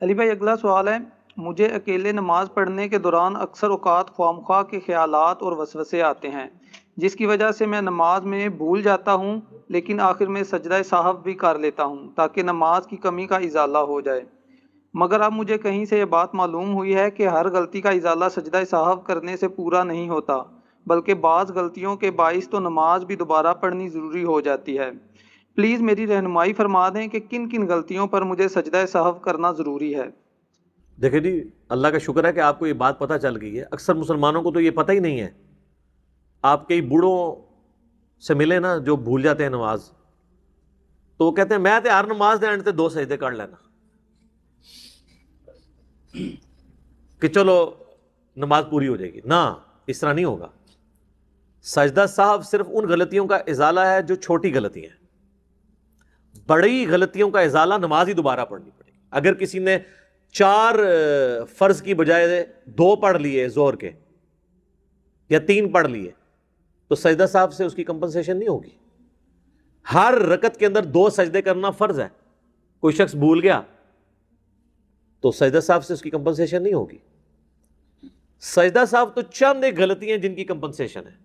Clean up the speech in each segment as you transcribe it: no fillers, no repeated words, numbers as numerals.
علی بھائی اگلا سوال ہے، مجھے اکیلے نماز پڑھنے کے دوران اکثر اوقات خواہ کے خیالات اور وسوسے آتے ہیں، جس کی وجہ سے میں نماز میں بھول جاتا ہوں، لیکن آخر میں سجدہ سہو بھی کر لیتا ہوں تاکہ نماز کی کمی کا ازالہ ہو جائے۔ مگر اب مجھے کہیں سے یہ بات معلوم ہوئی ہے کہ ہر غلطی کا ازالہ سجدہ سہو کرنے سے پورا نہیں ہوتا، بلکہ بعض غلطیوں کے باعث تو نماز بھی دوبارہ پڑھنی ضروری ہو جاتی ہے۔ پلیز میری رہنمائی فرما دیں کہ کن کن غلطیوں پر مجھے سجدہ سہو کرنا ضروری ہے۔ دیکھیں جی، اللہ کا شکر ہے کہ آپ کو یہ بات پتہ چل گئی ہے۔ اکثر مسلمانوں کو تو یہ پتہ ہی نہیں ہے۔ آپ کئی بوڑھوں سے ملے نا جو بھول جاتے ہیں نماز، تو وہ کہتے ہیں میں تے ہر نماز دے اینڈ تے 2 سجدے کر لینا کہ چلو نماز پوری ہو جائے گی۔ نہ، اس طرح نہیں ہوگا۔ سجدہ صاحب صرف ان غلطیوں کا ازالہ ہے جو چھوٹی غلطی ہیں۔ بڑی غلطیوں کا ازالہ نماز ہی دوبارہ پڑھنی پڑے گی۔ اگر کسی نے 4 فرض کی بجائے 2 پڑھ لیے ظہر کے، یا 3 پڑھ لیے، تو سجدہ صاحب سے اس کی کمپنسیشن نہیں ہوگی۔ ہر رکعت کے اندر 2 سجدے کرنا فرض ہے۔ کوئی شخص بھول گیا تو سجدہ صاحب سے اس کی کمپنسیشن نہیں ہوگی۔ سجدہ صاحب تو چند ایک غلطیاں جن کی کمپنسیشن ہے،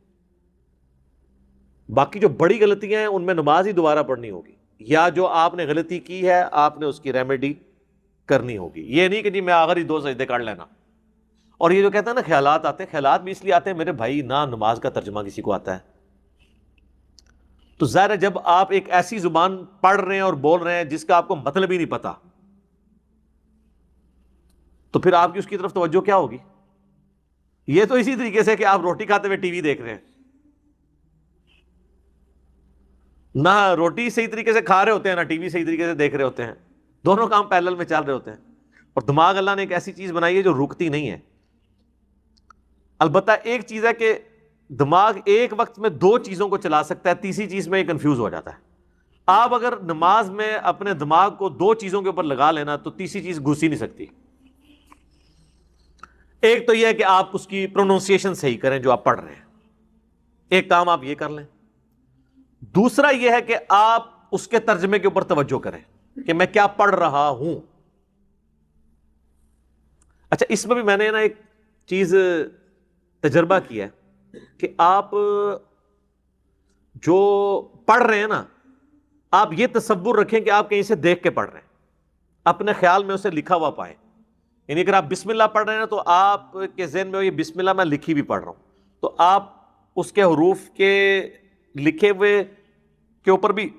باقی جو بڑی غلطیاں ہیں ان میں نماز ہی دوبارہ پڑھنی ہوگی، یا جو آپ نے غلطی کی ہے آپ نے اس کی ریمیڈی کرنی ہوگی۔ یہ نہیں کہ جی میں آخر ہی 2 سجدے کر لینا۔ اور یہ جو کہتا ہے نا خیالات آتے ہیں، خیالات بھی اس لیے آتے ہیں میرے بھائی، نہ نماز کا ترجمہ کسی کو آتا ہے تو ظاہر ہے جب آپ ایک ایسی زبان پڑھ رہے ہیں اور بول رہے ہیں جس کا آپ کو مطلب ہی نہیں پتا، تو پھر آپ کی اس کی طرف توجہ کیا ہوگی؟ یہ تو اسی طریقے سے کہ آپ روٹی کھاتے ہوئے ٹی وی دیکھ رہے ہیں، نہ روٹی صحیح طریقے سے کھا رہے ہوتے ہیں نہ ٹی وی صحیح طریقے سے دیکھ رہے ہوتے ہیں، دونوں کام پیرلل میں چل رہے ہوتے ہیں۔ اور دماغ اللہ نے ایک ایسی چیز بنائی ہے جو رکتی نہیں ہے۔ البتہ ایک چیز ہے کہ دماغ ایک وقت میں 2 چیزوں کو چلا سکتا ہے، تیسری چیز میں یہ کنفیوز ہو جاتا ہے۔ آپ اگر نماز میں اپنے دماغ کو 2 چیزوں کے اوپر لگا لینا تو تیسری چیز گھس ہی نہیں سکتی۔ ایک تو یہ ہے کہ آپ اس کی پروننسیشن صحیح کریں جو آپ پڑھ رہے ہیں، ایک کام آپ یہ کر لیں۔ دوسرا یہ ہے کہ آپ اس کے ترجمے کے اوپر توجہ کریں کہ میں کیا پڑھ رہا ہوں۔ اچھا، اس میں بھی میں نے نا ایک چیز تجربہ کیا ہے کہ آپ جو پڑھ رہے ہیں نا، آپ یہ تصور رکھیں کہ آپ کہیں سے دیکھ کے پڑھ رہے ہیں، اپنے خیال میں اسے لکھا ہوا پائیں۔ یعنی اگر آپ بسم اللہ پڑھ رہے ہیں تو آپ کے ذہن میں یہ بسم اللہ میں لکھی بھی پڑھ رہا ہوں، تو آپ اس کے حروف کے لکھے ہوئے کے اوپر بھی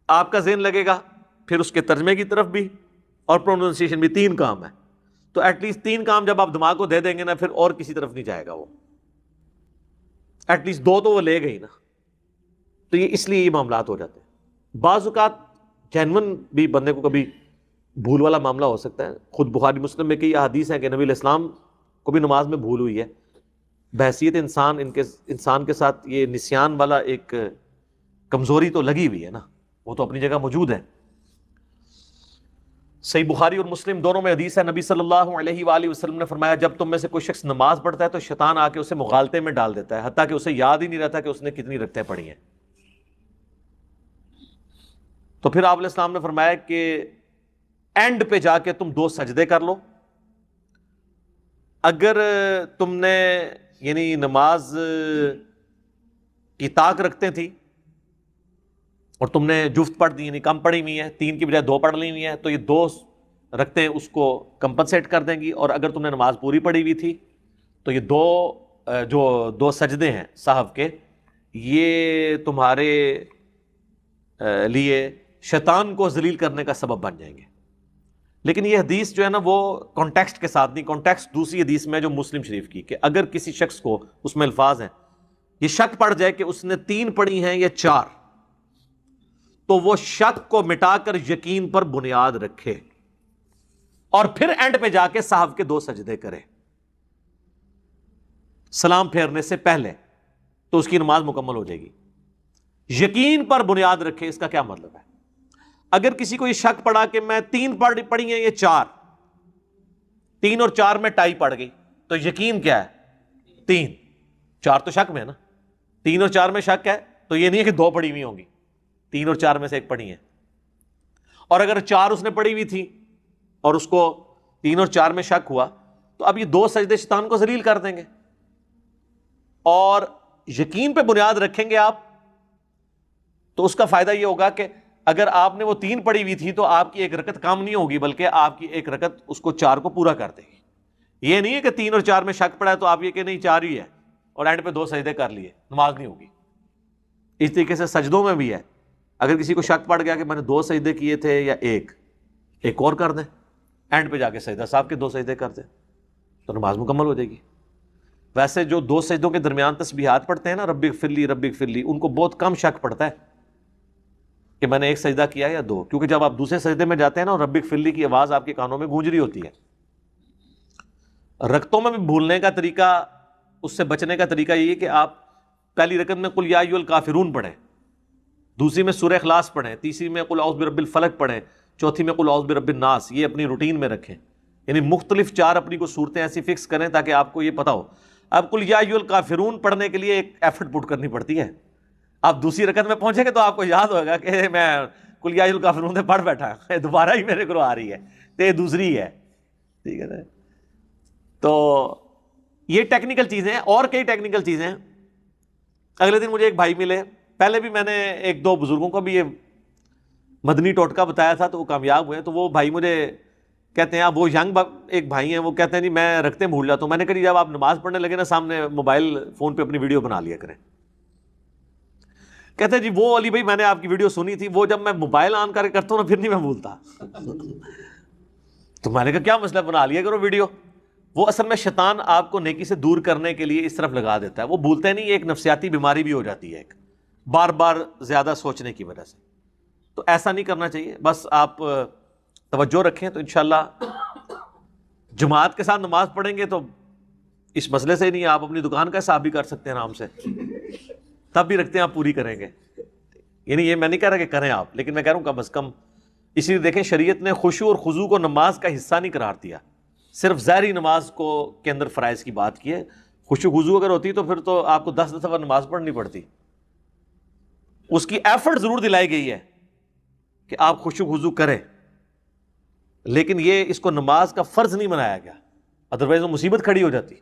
آپ کا ذہن لگے گا، پھر اس کے ترجمے کی طرف بھی، اور پروننسیشن بھی۔ 3 کام ہے، تو ایٹ لیسٹ 3 کام جب آپ دماغ کو دے دیں گے نا، پھر اور کسی طرف نہیں جائے گا وہ۔ ایٹ لیسٹ 2 تو وہ لے گئی نا۔ تو یہ اس لیے یہ معاملات ہو جاتے ہیں۔ بعض اوقات جینون بھی بندے کو کبھی بھول والا معاملہ ہو سکتا ہے۔ خود بخاری مسلم میں کئی احادیث ہیں کہ نبی علیہ السلام کو بھی نماز میں بھول ہوئی ہے۔ بحیثیت انسان کے ساتھ یہ نسیان والا ایک کمزوری تو لگی ہوئی ہے نا، وہ تو اپنی جگہ موجود ہے۔ صحیح بخاری اور مسلم دونوں میں حدیث ہے، نبی صلی اللہ علیہ وآلہ وسلم نے فرمایا جب تم میں سے کوئی شخص نماز پڑھتا ہے تو شیطان آ کے اسے مغالطے میں ڈال دیتا ہے، حتیٰ کہ اسے یاد ہی نہیں رہتا کہ اس نے کتنی رکعتیں پڑھی ہیں۔ تو پھر آپ علیہ السلام نے فرمایا کہ اینڈ پہ جا کے تم 2 سجدے کر لو۔ اگر تم نے یعنی نماز کی طاق رکھتے تھی اور تم نے جفت پڑھ دی، یعنی کم پڑھی ہوئی ہیں، 3 کی بجائے 2 پڑھ لی ہوئی ہیں، تو یہ 2 رکھتے اس کو کمپنسیٹ کر دیں گی۔ اور اگر تم نے نماز پوری پڑھی ہوئی تھی تو یہ 2 سجدے ہیں صاحب کے، یہ تمہارے لیے شیطان کو ذلیل کرنے کا سبب بن جائیں گے۔ لیکن یہ حدیث جو ہے نا وہ کانٹیکسٹ کے ساتھ نہیں، کانٹیکسٹ دوسری حدیث میں جو مسلم شریف کی، کہ اگر کسی شخص کو، اس میں الفاظ ہیں، یہ شک پڑ جائے کہ اس نے 3 پڑھی ہیں یا 4، تو وہ شک کو مٹا کر یقین پر بنیاد رکھے اور پھر اینڈ پہ جا کے صاحب کے 2 سجدے کرے سلام پھیرنے سے پہلے، تو اس کی نماز مکمل ہو جائے گی۔ یقین پر بنیاد رکھے، اس کا کیا مطلب ہے؟ اگر کسی کو یہ شک پڑا کہ میں 3 پڑھی ہیں یہ 4، 3 اور 4 میں ٹائی پڑ گئی، تو یقین کیا ہے؟ 3، 4 تو شک میں ہے نا، 3 اور 4 میں شک ہے، تو یہ نہیں ہے کہ 2 پڑھی ہوئی ہوں گی، 3 اور 4 میں سے 1 پڑھی ہے۔ اور اگر 4 اس نے پڑھی ہوئی تھی اور اس کو 3 اور 4 میں شک ہوا تو اب یہ 2 سجدے شیطان کو ذلیل کر دیں گے. اور یقین پہ بنیاد رکھیں گے آپ تو اس کا فائدہ یہ ہوگا کہ اگر آپ نے وہ 3 پڑھی ہوئی تھی تو آپ کی 1 رکعت کم نہیں ہوگی بلکہ آپ کی 1 رکعت اس کو 4 کو پورا کر دے گی. یہ نہیں ہے کہ 3 اور 4 میں شک پڑا ہے تو آپ یہ کہ نہیں 4 ہی ہے اور اینڈ پہ 2 سجدے کر لیے, نماز نہیں ہوگی. اس طریقے سے سجدوں میں بھی ہے, اگر کسی کو شک پڑ گیا کہ میں نے 2 سجدے کیے تھے یا ایک اور کر دیں, اینڈ پہ جا کے سجدہ صاحب کے 2 سجدے کر دیں تو نماز مکمل ہو جائے گی. ویسے جو 2 سجدوں کے درمیان تسبیحات پڑھتے ہیں نا, رب اغفر لی رب اغفر لی, ان کو بہت کم شک پڑتا ہے کہ میں نے 1 سجدہ کیا یا 2, کیونکہ جب آپ دوسرے سجدے میں جاتے ہیں نا رب اغفر لی کی آواز آپ کے کانوں میں گونج رہی ہوتی ہے. رکعتوں میں بھی بھولنے کا طریقہ, اس سے بچنے کا طریقہ یہ ہے کہ آپ پہلی رکعت میں قل یا ایھا الکافرون پڑھیں, دوسری میں سورہ اخلاص پڑھیں, تیسری میں قل اعوذ برب الفلق پڑھیں, چوتھی میں قل اعوذ برب الناس. یہ اپنی روٹین میں رکھیں, یعنی مختلف 4 اپنی کو صورتیں ایسی فکس کریں تاکہ آپ کو یہ پتا ہو. اب قل یا ایھا الکافرون پڑھنے کے لیے ایک ایفرٹ پٹ کرنی پڑتی ہے. آپ دوسری رکعت میں پہنچیں گے تو آپ کو یاد ہوگا کہ میں قل یا ایھا الکافرون سے پڑھ بیٹھا, دوبارہ ہی میرے کو آ رہی ہے تو یہ دوسری ہے. ٹھیک ہے نا. تو یہ ٹیکنیکل چیزیں ہیں, اور کئی ٹیکنیکل چیزیں ہیں. اگلے دن مجھے ایک بھائی ملے, پہلے بھی میں نے 1-2 بزرگوں کو بھی یہ مدنی ٹوٹکا بتایا تھا تو وہ کامیاب ہوئے. تو وہ بھائی مجھے کہتے ہیں, آپ وہ ینگ ایک بھائی ہیں, وہ کہتے ہیں جی میں رکھتے بھول جاتا ہوں. میں نے کہا جب آپ نماز پڑھنے لگے نا سامنے موبائل فون پہ اپنی ویڈیو بنا لیا کریں. کہتے ہیں جی وہ علی بھائی میں نے آپ کی ویڈیو سنی تھی, وہ جب میں موبائل آن کر کے کرتا ہوں نا پھر نہیں میں بھولتا. تو میں نے کہا کیا مسئلہ, بنا لیا کرو ویڈیو. وہ اصل میں شیطان آپ کو نیکی سے دور کرنے کے لیے اس طرف لگا دیتا ہے. وہ بھولتے نہیں, ایک نفسیاتی بیماری بھی ہو جاتی ہے, ایک بار بار زیادہ سوچنے کی وجہ سے. تو ایسا نہیں کرنا چاہیے. بس آپ توجہ رکھیں تو انشاءاللہ جماعت کے ساتھ نماز پڑھیں گے تو اس مسئلے سے ہی نہیں, آپ اپنی دکان کا حساب بھی کر سکتے ہیں آرام سے, تب بھی رکھتے ہیں آپ پوری کریں گے. یعنی یہ میں نہیں کہہ رہا کہ کریں آپ, لیکن میں کہہ رہا ہوں کم از کم. اسی لیے دیکھیں شریعت نے خشوع اور خضوع کو نماز کا حصہ نہیں قرار دیا, صرف ظاہری نماز کو کے اندر فرائض کی بات کی ہے. خشوع خضوع اگر ہوتی تو پھر تو آپ کو 10 دفعہ نماز پڑھنی پڑتی. اس کی ایفرٹ ضرور دلائی گئی ہے کہ آپ خشوع خضوع کریں, لیکن یہ اس کو نماز کا فرض نہیں بنایا گیا, ادروائز وہ مصیبت کھڑی ہو جاتی.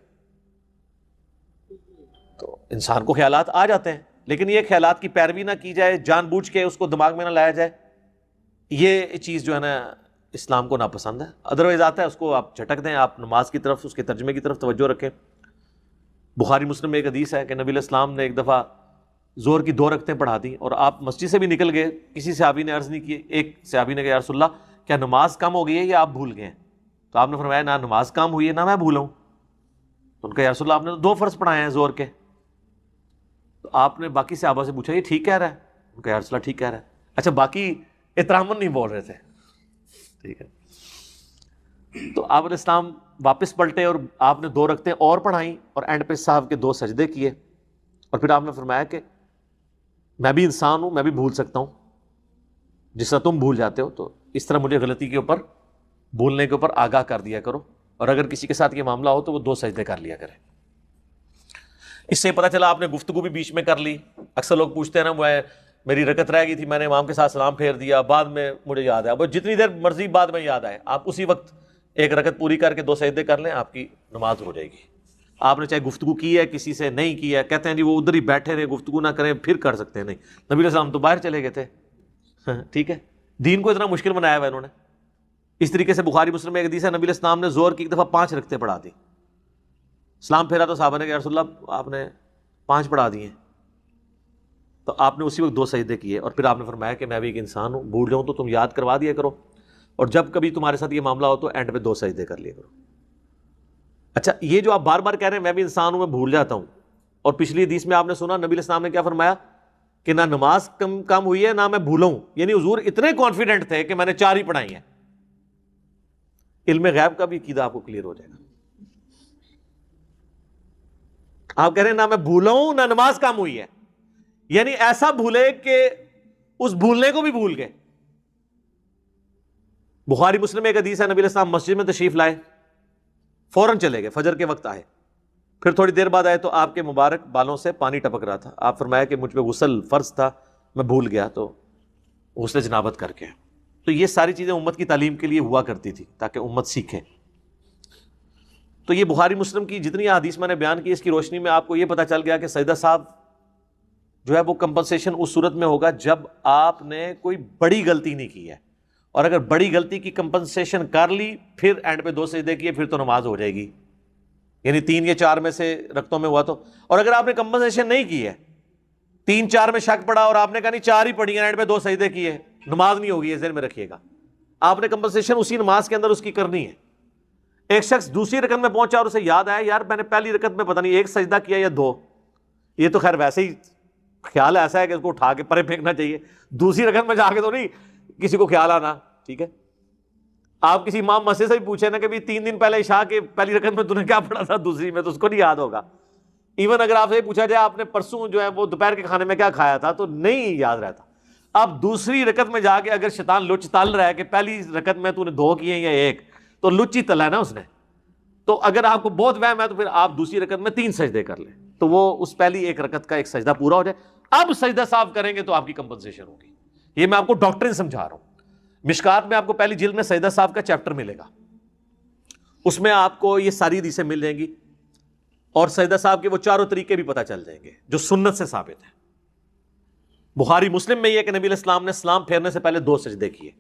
تو انسان کو خیالات آ جاتے ہیں, لیکن یہ خیالات کی پیروی نہ کی جائے, جان بوجھ کے اس کو دماغ میں نہ لایا جائے. یہ چیز جو ہے نا اسلام کو ناپسند ہے. ادروائز آتا ہے اس کو آپ جھٹک دیں, آپ نماز کی طرف, اس کے ترجمے کی طرف توجہ رکھیں. بخاری مسلم میں ایک حدیث ہے کہ نبی علیہ السلام نے ایک دفعہ زور کی 2 رکعتیں پڑھا دیں اور آپ مسجد سے بھی نکل گئے. کسی صحابی نے عرض نہیں کی, ایک صحابی نے کہا یا رسول اللہ کیا نماز کم ہو گئی ہے یا آپ بھول گئے ہیں؟ تو آپ نے فرمایا نہ نماز کم ہوئی ہے نہ میں بھولا ہوں. تو ان کا یا رسول اللہ آپ نے تو 2 فرض پڑھائے ہیں زور کے. تو آپ نے باقی صحابہ سے پوچھا یہ ٹھیک کہہ رہا ہے؟ ان کا یا رسول اللہ ٹھیک کہہ رہا ہے. اچھا باقی احتراماً نہیں بول رہے تھے. ٹھیک ہے. تو آپ علیہ السلام واپس پلٹے اور آپ نے 2 رکعتیں اور پڑھائیں اور اینڈ پہ صاحب کے 2 سجدے کیے, اور پھر آپ نے فرمایا کہ میں بھی انسان ہوں, میں بھی بھول سکتا ہوں جس طرح تم بھول جاتے ہو, تو اس طرح مجھے غلطی کے اوپر, بھولنے کے اوپر آگاہ کر دیا کرو. اور اگر کسی کے ساتھ یہ معاملہ ہو تو وہ 2 سجدے کر لیا کرے. اس سے پتہ چلا آپ نے گفتگو بھی بیچ میں کر لی. اکثر لوگ پوچھتے ہیں نا, وہ میری رکعت رہ گئی تھی, میں نے امام کے ساتھ سلام پھیر دیا, بعد میں مجھے یاد آیا. وہ جتنی دیر مرضی بعد میں یاد آئے, آپ اسی وقت 1 رکعت پوری کر کے 2 سجدے کر لیں, آپ کی نماز ہو جائے گی. آپ نے چاہے گفتگو کی ہے کسی سے, نہیں کی ہے, کہتے ہیں جی وہ ادھر ہی بیٹھے رہے گفتگو نہ کریں پھر کر سکتے ہیں. نہیں, نبی علیہ السلام تو باہر چلے گئے تھے. ٹھیک ہے, دین کو اتنا مشکل بنایا ہوا انہوں نے. اس طریقے سے بخاری مسلم میں ایک حدیث ہے, نبی علیہ السلام نے زور کی 1 دفعہ 5 رکعتیں پڑھا دی. سلام پھیرا تو صحابہ نے کہا یا رسول اللہ آپ نے 5 پڑھا دیے. تو آپ نے اسی وقت 2 سجدے کیے, اور پھر آپ نے فرمایا کہ میں بھی ایک انسان ہوں, بھول جاؤں تو تم یاد کروا دیا کرو, اور جب کبھی تمہارے ساتھ یہ معاملہ ہو تو اینڈ پہ 2 سجدے کر لیا کرو. اچھا یہ جو آپ بار بار کہہ رہے ہیں میں بھی انسان ہوں, میں بھول جاتا ہوں, اور پچھلی حدیث میں آپ نے سنا نبی علیہ السلام نے کیا فرمایا کہ نہ نماز کم ہوئی ہے نہ میں بھولا ہوں. یعنی حضور اتنے کانفیڈنٹ تھے کہ میں نے 4 ہی پڑھائی ہیں. علم غیب کا بھی عقیدہ آپ کو کلیئر ہو جائے گا. آپ کہہ رہے ہیں نہ میں بھولا ہوں نہ نماز کم ہوئی ہے, یعنی ایسا بھولے کہ اس بھولنے کو بھی بھول گئے. بخاری مسلم میں ایک حدیث ہے, نبی علیہ السلام مسجد میں تشریف لائے, فوراً چلے گئے, فجر کے وقت آئے, پھر تھوڑی دیر بعد آئے تو آپ کے مبارک بالوں سے پانی ٹپک رہا تھا. آپ فرمایا کہ مجھ پہ غسل فرض تھا, میں بھول گیا, تو غسل جنابت کر کے تو یہ ساری چیزیں امت کی تعلیم کے لیے ہوا کرتی تھی تاکہ امت سیکھے. تو یہ بخاری مسلم کی جتنی احادیث میں نے بیان کی اس کی روشنی میں آپ کو یہ پتہ چل گیا کہ سجدہ صاحب جو ہے وہ کمپنسیشن اس صورت میں ہوگا جب آپ نے کوئی بڑی غلطی نہیں کی ہے, اور اگر بڑی غلطی کی کمپنسیشن کر لی پھر اینڈ پہ 2 سجدے کیے پھر تو نماز ہو جائے گی, یعنی 3 یا 4 میں سے رکعتوں میں ہوا تو. اور اگر آپ نے کمپنسیشن نہیں کی ہے, 3-4 میں شک پڑا اور آپ نے کہا نہیں 4 ہی پڑھی ہیں اینڈ پہ 2 سجدے کیے, نماز نہیں ہوگی, یہ ذہن میں رکھیے گا. آپ نے کمپنسیشن اسی نماز کے اندر اس کی کرنی ہے. ایک شخص دوسری رکعت میں پہنچا اور اسے یاد آیا یار میں نے پہلی رکعت میں پتہ نہیں 1 سجدہ کیا یا 2, یہ تو خیر ویسے ہی خیال ایسا ہے کہ اس کو اٹھا کے پرے پھینکنا چاہیے, دوسری رکعت میں جا کے تو نہیں کسی کو خیال آنا. ٹھیک ہے, آپ کسی امام مسجد سے بھی پوچھیں نا کہ 3 دن پہلے عشاء کے پہلی رکعت میں تو نے کیا پڑھا تھا دوسری میں, تو اس کو نہیں یاد ہوگا. ایون اگر آپ سے پوچھا جائے آپ نے پرسوں جو ہے وہ دوپہر کے کھانے میں کیا کھایا تھا تو نہیں یاد رہتا. اب دوسری رکعت میں جا کے اگر شیطان لچ تل رہا ہے کہ پہلی رکعت میں تو نے 2 کیے یا 1, تو لچ ہی تلا ہے نا اس نے. تو اگر آپ کو بہت وہم ہے تو پھر آپ دوسری رکعت میں 3 سجدے کر لیں تو وہ اس پہلی 1 رکعت کا 1 سجدہ پورا ہو جائے. اب سجدہ صاف کریں گے تو آپ کی کمپنسیشن ہوگی. یہ میں آپ کو ڈاکٹرن سمجھا رہا ہوں. مشکات میں آپ کو پہلی جلد میں سجدہ صاف کا چیپٹر ملے گا, اس میں آپ کو یہ ساری حدیثیں مل جائیں گی اور سجدہ صاحب کے وہ 4 طریقے بھی پتہ چل جائیں گے جو سنت سے ثابت ہیں. بخاری مسلم میں یہ کہ نبی علیہ السلام نے سلام پھیرنے سے پہلے 2 سجدے کیے,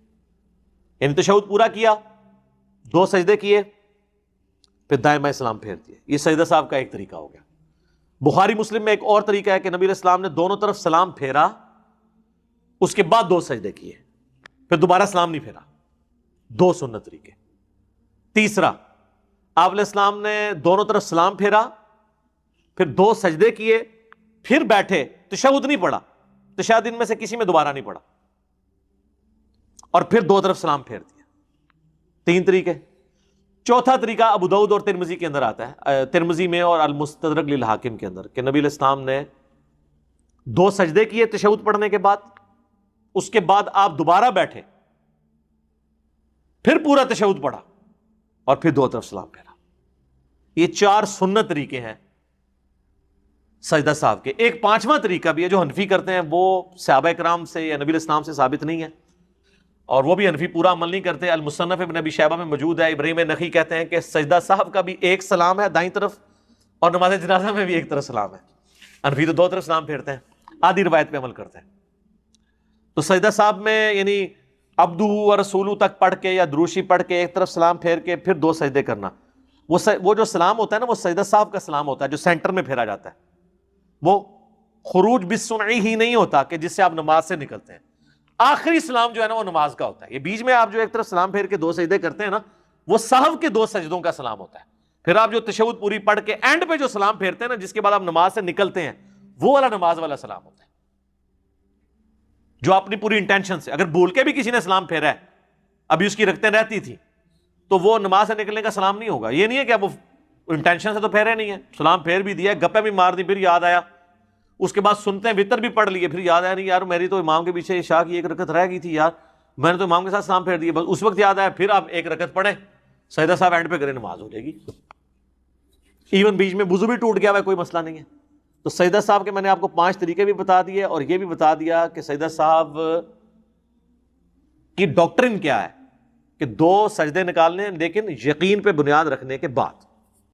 یعنی تشہد پورا کیا 2 سجدے کیے پھر دائیں بائیں سلام پھیر دیے. یہ سجدہ صاحب کا ایک طریقہ ہو گیا. بخاری مسلم میں ایک اور طریقہ ہے کہ نبی علیہ السلام نے دونوں طرف سلام پھیرا, اس کے بعد 2 سجدے کیے پھر دوبارہ سلام نہیں پھیرا. 2 سنت طریقے. تیسرا, آپ علیہ السلام نے دونوں طرف سلام پھیرا پھر 2 سجدے کیے پھر بیٹھے, تشہد نہیں پڑھا, تشہد ان میں سے کسی میں دوبارہ نہیں پڑھا, اور پھر 2 طرف سلام پھیر دیا. 3 طریقے. چوتھا طریقہ ابو داؤد اور ترمذی کے اندر آتا ہے, ترمذی میں اور المستدرک للحاکم کے اندر, کہ نبی علیہ السلام نے 2 سجدے کیے تشہد پڑھنے کے بعد, اس کے بعد آپ دوبارہ بیٹھے پھر پورا تشہد پڑھا اور پھر 2 طرف سلام پھیرا. یہ 4 سنت طریقے ہیں سجدہ صاحب کے. ایک 5واں طریقہ بھی ہے جو حنفی کرتے ہیں, وہ صحابہ کرام سے یا نبی علیہ السلام سے ثابت نہیں ہے, اور وہ بھی حنفی پورا عمل نہیں کرتے. المصنف ابن ابی شیبہ میں موجود ہے. ابراہیم نخعی کہتے ہیں کہ سجدہ صاحب کا بھی ایک سلام ہے دائیں طرف, اور نماز جنازہ میں بھی ایک طرف سلام ہے. حنفی تو 2 طرف سلام پھیرتے ہیں, آدھی روایت پہ عمل کرتے ہیں. تو سجدہ صاحب میں یعنی عبدہ و رسولہ تک پڑھ کے یا دروشی پڑھ کے ایک طرف سلام پھیر کے پھر 2 سجدے کرنا, وہ جو سلام ہوتا ہے نا وہ سجدہ صاحب کا سلام ہوتا ہے جو سینٹر میں پھیرا جاتا ہے. وہ خروج بالسمعی ہی نہیں ہوتا کہ جس سے آپ نماز سے نکلتے ہیں. آخری سلام جو ہے نا وہ نماز کا ہوتا ہے. یہ بیچ میں آپ جو ایک طرف سلام پھیر کے 2 سجدے کرتے ہیں نا, وہ سہو کے 2 سجدوں کا سلام ہوتا ہے. پھر آپ جو تشہد پوری پڑھ کے اینڈ پہ جو سلام پھیرتے ہیں نا, جس کے بعد آپ نماز سے نکلتے ہیں, وہ والا نماز والا سلام ہوتا ہے جو اپنی پوری انٹینشن سے. اگر بھول کے بھی کسی نے سلام پھیرا ہے, ابھی اس کی رکعتیں رہتی تھی, تو وہ نماز سے نکلنے کا سلام نہیں ہوگا. یہ نہیں ہے کہ اب وہ انٹینشن سے تو پھیرے نہیں ہے, سلام پھیر بھی دیا, گپے بھی مار دی, پھر یاد آیا, اس کے بعد سنتے ہیں وتر بھی پڑھ لیے, پھر یاد آیا نہیں یار میری تو امام کے پیچھے عشاء کی 1 رکعت رہ گئی تھی یار, میں نے تو امام کے ساتھ سلام پھیر دیا, بس اس وقت یاد آیا, پھر آپ 1 رکعت پڑھیں, سجدہ صاحب اینڈ پہ کریں, نماز ہو جائے گی. ایون بیچ میں وضو بھی ٹوٹ گیا ہوا ہے, کوئی مسئلہ نہیں ہے. تو سجدہ صاحب کے میں نے آپ کو 5 طریقے بھی بتا دیے, اور یہ بھی بتا دیا کہ سجدہ صاحب کی ڈاکٹرن کیا ہے, کہ 2 سجدے نکالنے لیکن یقین پہ بنیاد رکھنے کے بعد.